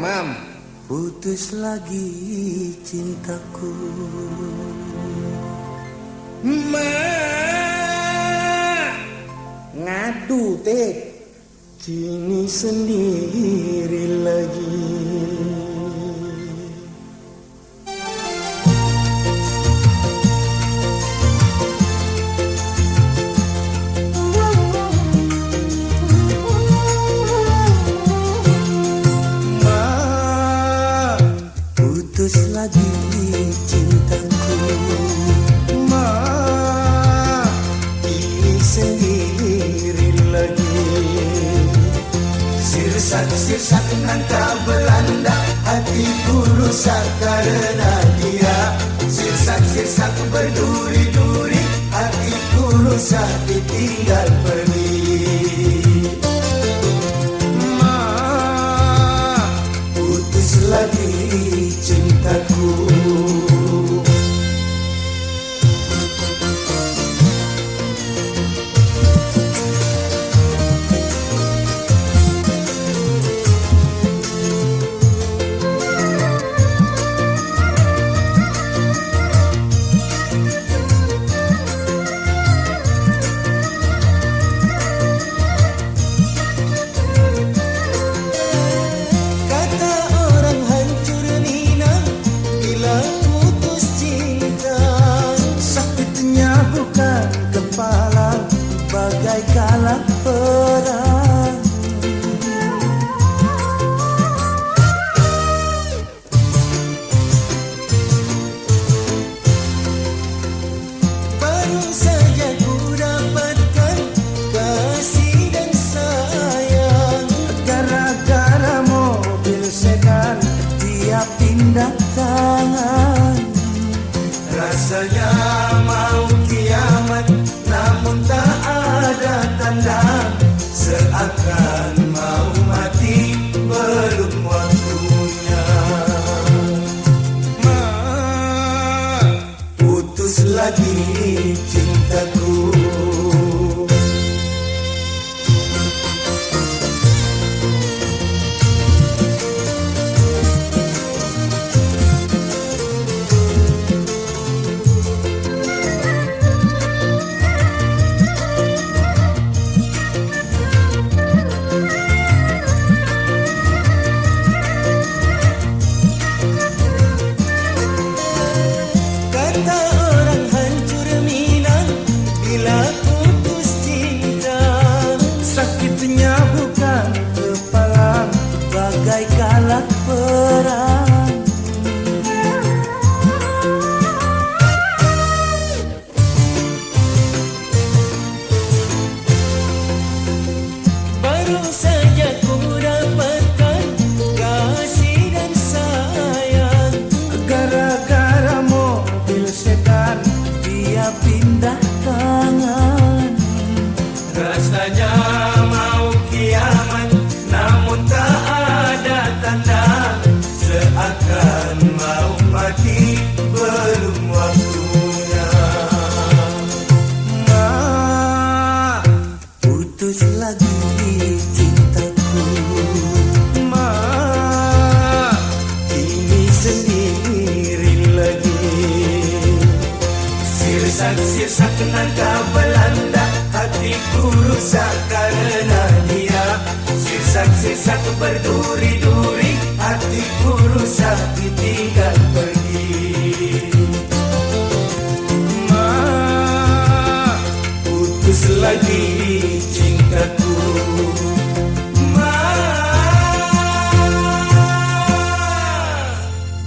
Mam. Putus lagi cintaku. Ma, ngadu teh. Kini sendiri lagi. Putus lagi cintaku. Ma, ini sendiri lagi. sirsak-sirsak nangka Belanda, hatiku rusak karena dia. Sirsak-sirsak berduri-duri, hatiku rusak ditinggal pergi. Ma, putus lagi cintaku. Bagai kalah perang, baru saja ku dapatkan kasih dan sayang. Gara-gara mobil sedan dia pindah tangan. Rasanya mau kiamat, namun tak ada tanda, seakan mau mati belum waktunya. Ma, putus lagi cintaku. Bagai kalah perang, baru saja ku dapatkan kasih dan sayang. Gara-gara mobil sedan dia pindah tangan. Rasanya mau kiamat, namun tak ada tanda, seakan mau mati belum waktunya. Ma, putus lagi cintaku. Ma, ini sendiri lagi. sirsak-sirsak nangka Belanda, hatiku rusak karena dia. Sirsak-sirsak berduri-duri, hatiku rusak.